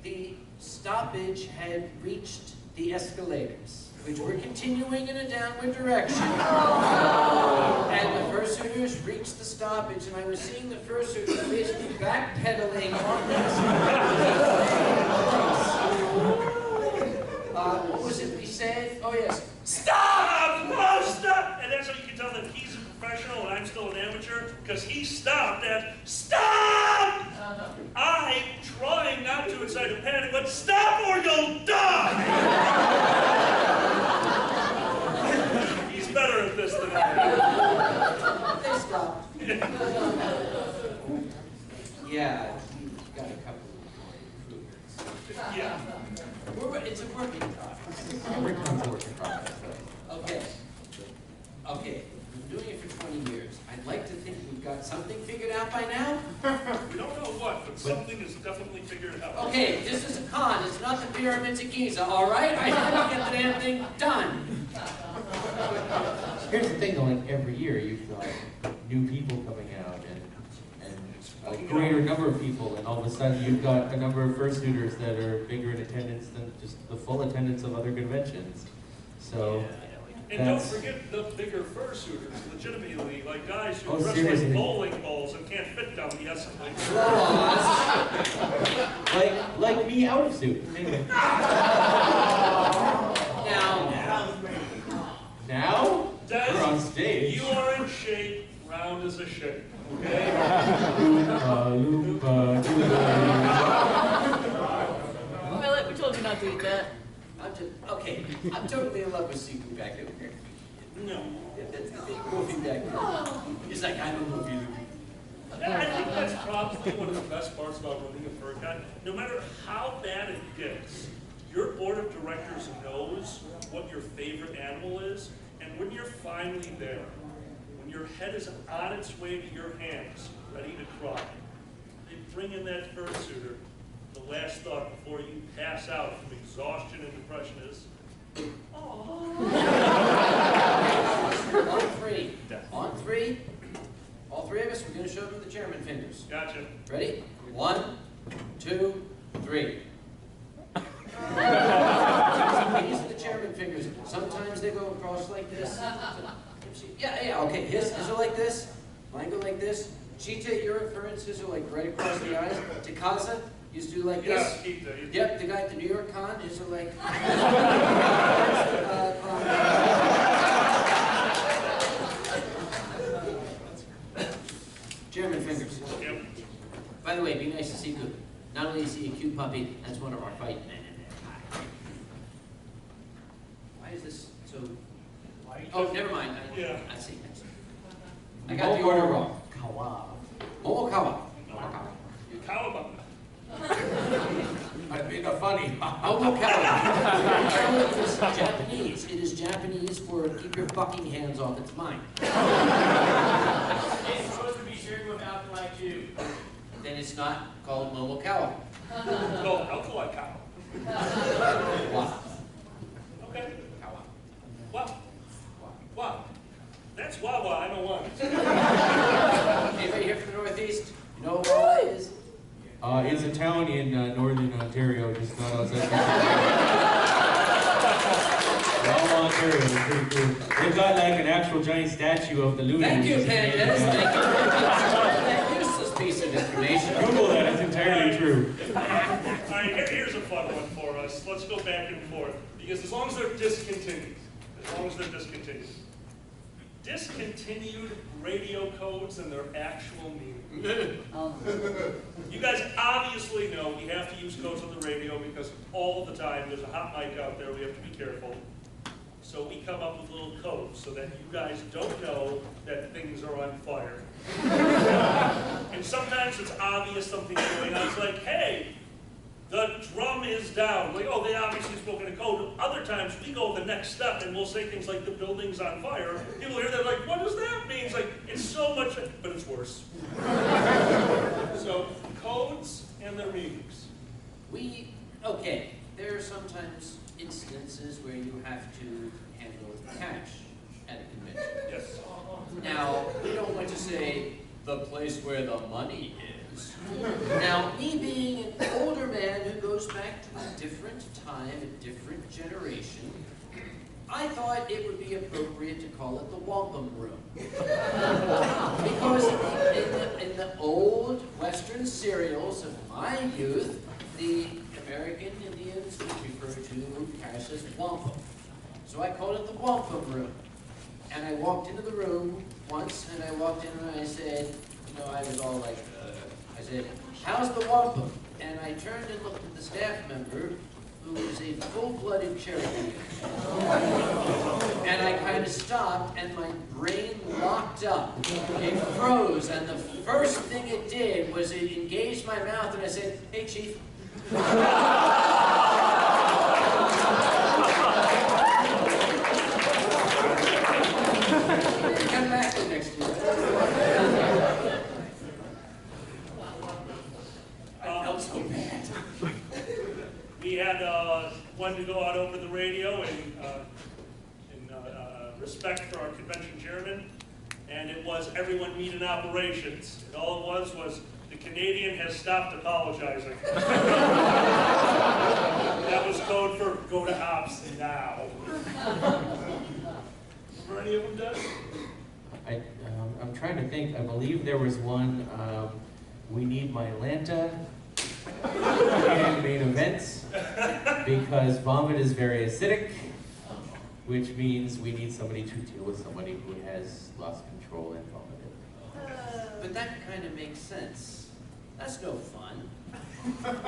[SPEAKER 1] The stoppage had reached the escalators, which were continuing in a downward direction. And the fursuiters reached the stoppage, and I was seeing the fursuiters basically backpedaling on this. What was it we said? Oh yes.
[SPEAKER 4] Stop! Oh, stop! And that's how you can tell that he's a professional and I'm still an amateur, because he stopped at stop! I, trying not to incite a panic, but stop or you'll die! He's better at this than I am.
[SPEAKER 1] They Yeah, he's got a couple of improvements.
[SPEAKER 4] Yeah.
[SPEAKER 1] It's a working process.
[SPEAKER 3] Everyone's a work in progress.
[SPEAKER 1] Okay. Okay, we've been doing it for 20 years. I'd like to think we've got something figured out by now.
[SPEAKER 4] We don't know what, but something is definitely figured out.
[SPEAKER 1] Okay, this is a con. It's not the pyramids of Giza, all right? I have to get the damn thing done.
[SPEAKER 3] Here's the thing though, like every year you've got new people coming out and a greater number of people, and all of a sudden you've got a number of fursuiters that are bigger in attendance than just the full attendance of other conventions. So
[SPEAKER 4] And don't forget the bigger fursuiters, legitimately, like guys who dress
[SPEAKER 3] seriously.
[SPEAKER 4] like bowling balls and can't fit down the escalator.
[SPEAKER 3] like me out of suit. Now
[SPEAKER 4] Des,
[SPEAKER 3] we're on stage.
[SPEAKER 4] you are in shape, round as a shape, okay?
[SPEAKER 3] Loompa,
[SPEAKER 5] Philip, we told you not to eat that.
[SPEAKER 1] Okay, I'm totally in love with Siku back there.
[SPEAKER 4] No.
[SPEAKER 1] That's the big movie back there. He's like, I'm a movie.
[SPEAKER 4] I think that's probably one of the best parts about running a FurCon. No matter how bad it gets, your board of directors knows what your favorite animal is, and when you're finally there, when your head is on its way to your hands, ready to cry, they bring in that fursuiter. The last thought before you pass out from exhaustion and depression is, oh.
[SPEAKER 1] On three. On three. All three of us, we're going to show them the chairman fingers.
[SPEAKER 4] Gotcha.
[SPEAKER 1] Ready? 1, 2, 3. These are the chairman fingers. Sometimes they go across like this. Yeah, okay. His are like this. Mine go like this. Cheetah, your inferences are like right across the eyes. Takaza used to do like this. Yep, the guy at the New York Con, his are like. Chairman fingers.
[SPEAKER 4] Yep.
[SPEAKER 1] By the way, be nice to see Cooper. Not only is he a cute puppy, that's one of our fight men in there. Why is this so? Oh, never mind. I see. I got the order wrong.
[SPEAKER 3] Kawa.
[SPEAKER 1] Momokawa.
[SPEAKER 4] Cowabunga.
[SPEAKER 3] I made a funny.
[SPEAKER 1] Momokawa. It is Japanese. It is Japanese for keep your fucking hands off. It's mine.
[SPEAKER 6] It's supposed to be shared with Alkali too.
[SPEAKER 1] Then it's not called Momokawa.
[SPEAKER 4] No, Alkali cow.
[SPEAKER 1] Wow.
[SPEAKER 4] Okay.
[SPEAKER 1] Kawa.
[SPEAKER 4] Wow. Wow. That's Wawa, I don't want it.
[SPEAKER 1] Anybody here from the Northeast? You know what Wawa is?
[SPEAKER 3] It's a town in northern Ontario, just not outside. Wawa, Ontario, it's pretty cool. They've got like an actual giant statue of the Looney.
[SPEAKER 1] Thank you, Pandez. Thank you for that useless piece of information.
[SPEAKER 3] Google that, it's entirely true.
[SPEAKER 4] All right, here's a fun one for us. Let's go back and forth. Because as long as they're discontinued, discontinued radio codes and their actual meaning. You guys obviously know we have to use codes on the radio because all the time there's a hot mic out there, we have to be careful. So we come up with little codes so that you guys don't know that things are on fire. And sometimes it's obvious something's going on. It's like, hey, the drum is down. Like, oh, they obviously spoke in a code. Other times we go the next step and we'll say things like the building's on fire. People hear that like, what does that mean? It's like, it's so much, but it's worse. So codes and their meanings.
[SPEAKER 1] Okay, there are sometimes instances where you have to handle cash at a convention.
[SPEAKER 4] Yes.
[SPEAKER 1] Now, we don't want to say the place where the money is. Now, me being an older man who goes back to a different time, a different generation, I thought it would be appropriate to call it the wampum room. Because in the old Western serials of my youth, the American Indians would refer to cash as wampum. So I called it the wampum room. And I walked into the room once, and I walked in and I said, I was all like, I said, how's the wampum? And I turned and looked at the staff member, who was a full-blooded Cherokee. And I kind of stopped, and my brain locked up. It froze, and the first thing it did was it engaged my mouth, and I said, "Hey, Chief." Come back the next week. I felt so bad.
[SPEAKER 4] We had one to go out over the radio in respect for our convention chairman, and it was everyone meet in operations. And all it was the Canadian has stopped apologizing. That was code for go to ops now. Were any of them done?
[SPEAKER 3] I'm trying to think. I believe there was one. We need my Lanta in main events because vomit is very acidic, which means we need somebody to deal with somebody who has lost control and vomited.
[SPEAKER 1] But that kind of makes sense. That's no fun.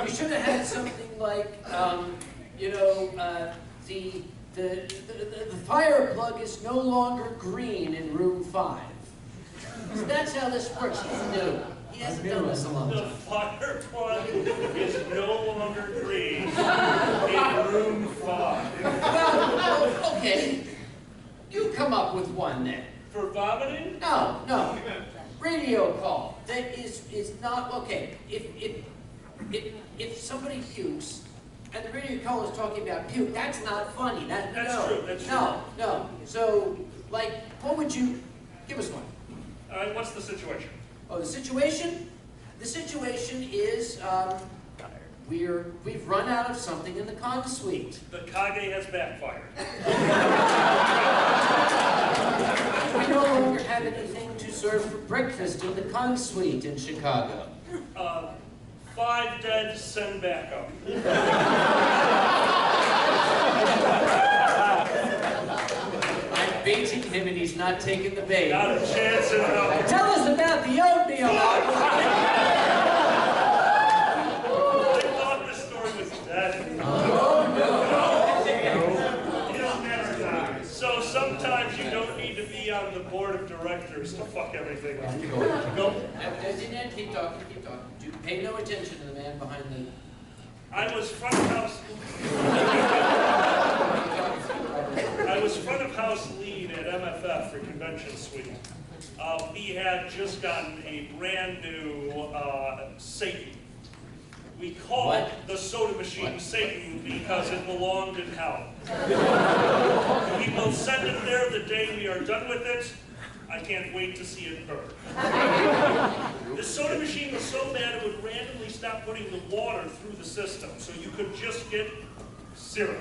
[SPEAKER 1] You should have had something like, the fire plug is no longer green in room 5. So that's how this works. He's new. He hasn't done this a long
[SPEAKER 4] The
[SPEAKER 1] time.
[SPEAKER 4] fire plug is no longer green in room 5.
[SPEAKER 1] Well, okay. You come up with one then.
[SPEAKER 4] For vomiting?
[SPEAKER 1] No. Radio call. That is not okay. If somebody pukes and the radio call is talking about puke, that's not funny. That's
[SPEAKER 4] true. That's
[SPEAKER 1] no. So, like, what would you give us one?
[SPEAKER 4] All right, what's the situation?
[SPEAKER 1] Oh, the situation? The situation is we've run out of something in the con suite.
[SPEAKER 4] The Kage has backfired.
[SPEAKER 1] We no longer have anything to serve for breakfast in the con suite in Chicago.
[SPEAKER 4] 5 dead, send back up.
[SPEAKER 1] I'm baiting him and he's not taking the bait.
[SPEAKER 4] Not a chance in hell.
[SPEAKER 1] Tell us about the oatmeal.
[SPEAKER 4] I thought this story was dead. So sometimes you don't need to be on the board of directors to fuck everything up. Go.
[SPEAKER 1] Keep talking. Pay no attention to the man behind the...
[SPEAKER 4] I was front of house lead at MFF for Convention Suite. We had just gotten a brand new Satan. We called the soda machine Satan because it belonged in hell. We will send it there the day we are done with it. I can't wait to see it burn. The soda machine was so bad it would randomly stop putting the water through the system, so you could just get syrup.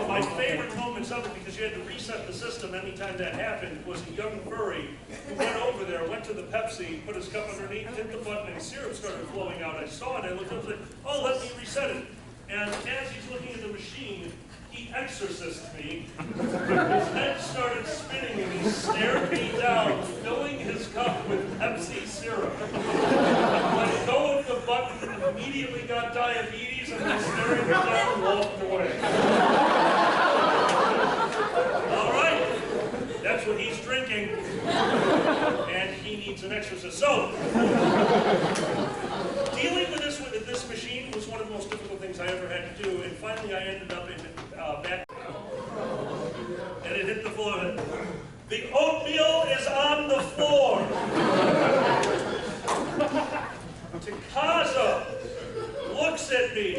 [SPEAKER 4] My favorite moments of it, because you had to reset the system anytime that happened, was a young furry who went over there, went to the Pepsi, put his cup underneath, hit the button, and syrup started flowing out. I saw it, I looked up and said, "Oh, let me reset it." And as he's looking at the machine, he exorcised me. His head started spinning and he stared me down, filling his cup with Pepsi syrup. Let go of the button, immediately got diabetes, and then staring me down, walked away. All right, that's what he's drinking. And he needs an exorcist. So, dealing with this machine was one of the most difficult things I ever had to do, and finally I ended up in back, and it hit the floor. The oatmeal is on the floor. Takasa looks at me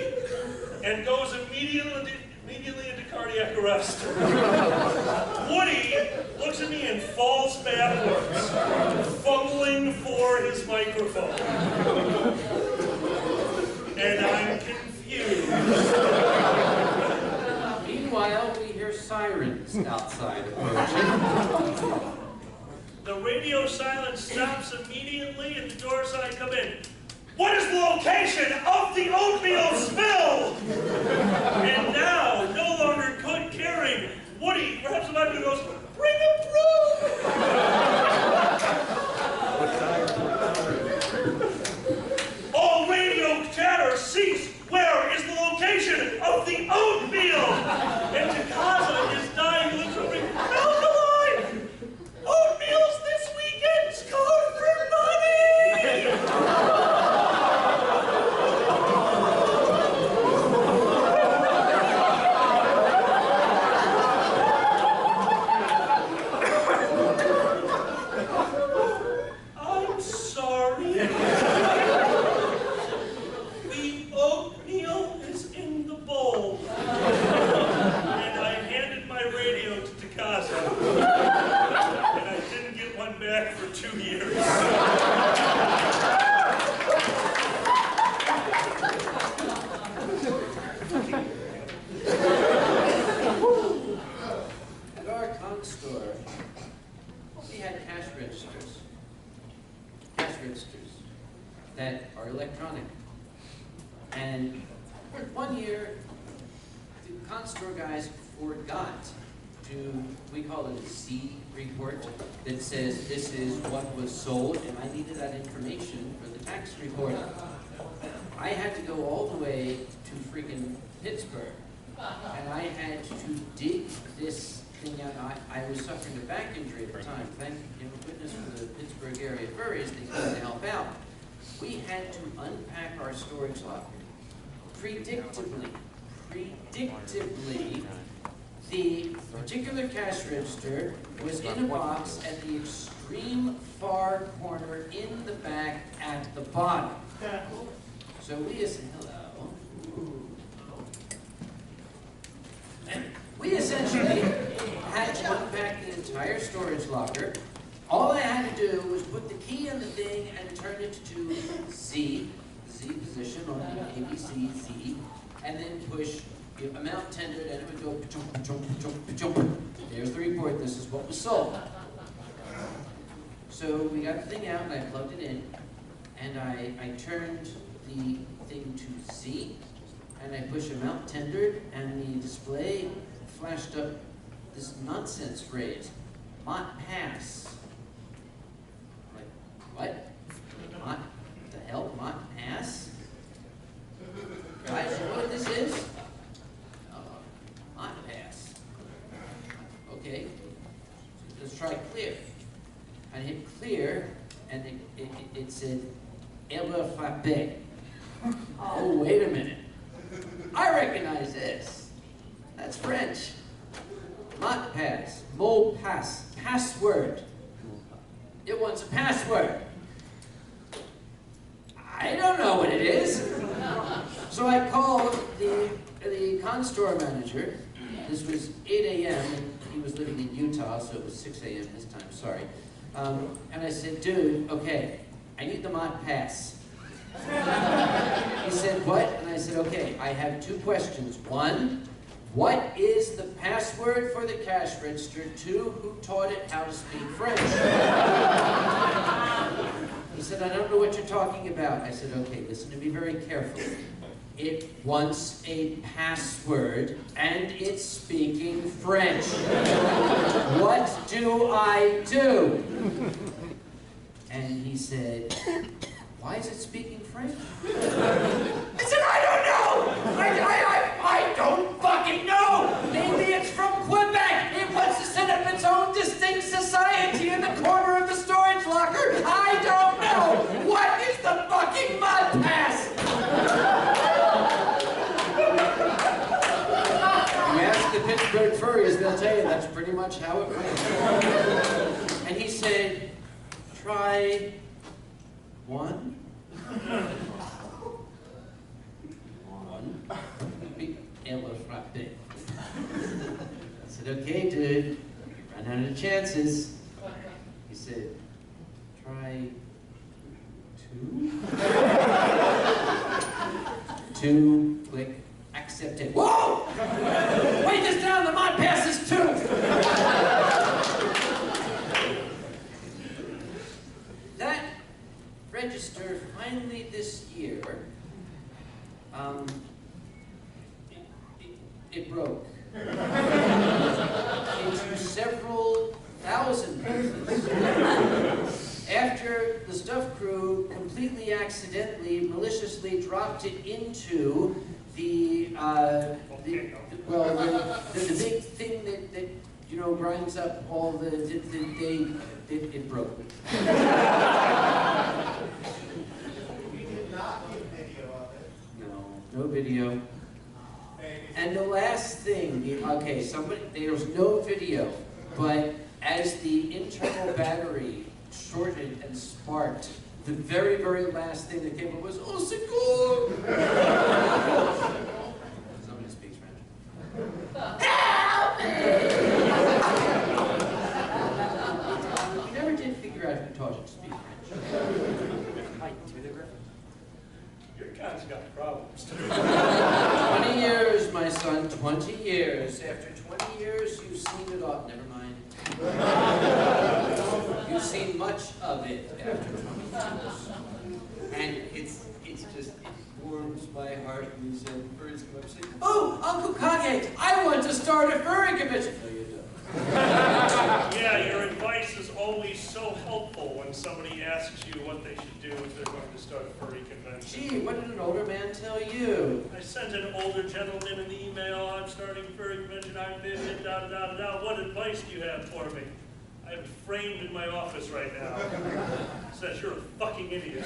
[SPEAKER 4] and goes immediately into cardiac arrest. Woody looks at me and falls backwards, fumbling for his microphone. And I'm confused.
[SPEAKER 1] Meanwhile, we hear sirens outside approaching.
[SPEAKER 4] The radio silence stops immediately and the door side come in. What is the location of the oatmeal spill? And now, no longer caring, Woody grabs the mic and goes, "Bring him through!" All radio chatter cease. Where is the location
[SPEAKER 1] that are electronic. And one year, the constore guys forgot to, we call it a C report, that says this is what was sold, and I needed that information for the tax report. I had to go all the way to freaking Pittsburgh, and I had to dig this thing out. I was suffering a back injury at the time. Thank goodness for the Pittsburgh area furries, they came to help out. We had to unpack our storage locker. Predictably, the particular cash register was in a box at the extreme far corner in the back at the bottom. So we said, hello. And we essentially had to unpack the entire storage locker. All I had to do was put the key in the thing and turn it to Z, the Z position on the ABC Z, and then push the amount tendered, and it would go pa-chunk, pa-chunk, pa-chunk, pa-chunk. There's the report, this is what was sold. So we got the thing out and I plugged it in, and I turned the thing to Z, and I push amount tendered, and the display flashed up this nonsense phrase, "Mott pass." I'm like, what? Mott? The hell? Mott pass? Guys, you know what this is? Mott pass. Okay, let's try clear. I hit clear, and it said, "Ever frappé." Oh, wait a minute. I recognize this. That's French. Mot pass, mot pass, password. It wants a password. I don't know what it is. So I called the constore manager. This was 8 a.m. and he was living in Utah, so it was 6 a.m. this time, sorry. And I said, dude, okay, I need the Mott pass. He said, what? And I said, okay, I have two questions. One, what is the password for the cash register? Two, who taught it how to speak French? He said, I don't know what you're talking about. I said, okay, listen to me very carefully. It wants a password, and it's speaking French. What do I do? And he said, why is it speaking French? I said, I don't know! I don't fucking know! Maybe it's from Quebec! It wants to set up its own distinct society in the corner of the storage locker! I don't know! What is the fucking mud pass? You ask the Pittsburgh furries, they'll tell you that's pretty much how it went. And he said, try one. It was frappé. I said, okay, dude, you ran out of chances. He said, try two. Two, click, accepted. Whoa! Wait this down, the mod passes two! That register finally this year, it broke into several thousand pieces after the stuff crew completely accidentally, maliciously dropped it into the big thing that you know grinds up all the it broke.
[SPEAKER 7] You did not get video of it.
[SPEAKER 1] No video. And the last thing, okay, there's no video, but as the internal battery shorted and sparked, the very, very last thing that came up was, "Oh, secours!" Somebody speaks French. Help me! We never did figure out who taught you to speak French.
[SPEAKER 4] Your guy's got problems.
[SPEAKER 1] 20 years, my son, 20 years. After 20 years, you've seen it all. Never mind. You've seen much of it after 20 years. And start these furries come up and say, "Oh, Uncle Kage, I want to start a furry convention." No, you don't.
[SPEAKER 4] Yeah, your advice is always so helpful when somebody asks you what they should do if they're going to start a furry convention.
[SPEAKER 1] Gee, what did an older man tell you?
[SPEAKER 4] I sent an older gentleman an email. I'm starting a furry convention. I'm busy. Da da da da. What advice do you have for me? I have it framed in my office right now. It says you're a fucking idiot.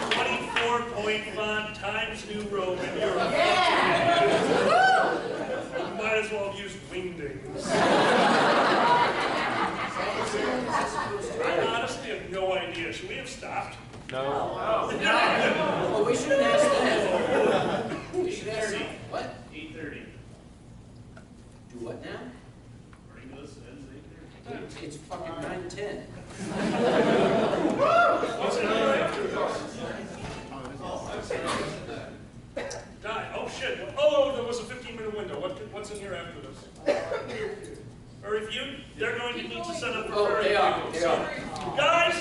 [SPEAKER 4] 24-point font, Times New Roman. You're a fucking idiot. You might as well have used wingdings. I honestly have no idea. Should we have stopped?
[SPEAKER 3] No.
[SPEAKER 1] Well, we should ask that. We should ask them. What?
[SPEAKER 6] 8:30.
[SPEAKER 1] Do what now?
[SPEAKER 6] English ends 8:30.
[SPEAKER 1] It's fucking 9:10.
[SPEAKER 4] What's in there after this? Oh shit. Oh, there was a 15-minute window. What's in here after this? Furry feud? They're going to need to set up for
[SPEAKER 1] Oh,
[SPEAKER 4] furry
[SPEAKER 1] they are.
[SPEAKER 4] feud.
[SPEAKER 1] They are.
[SPEAKER 4] Guys,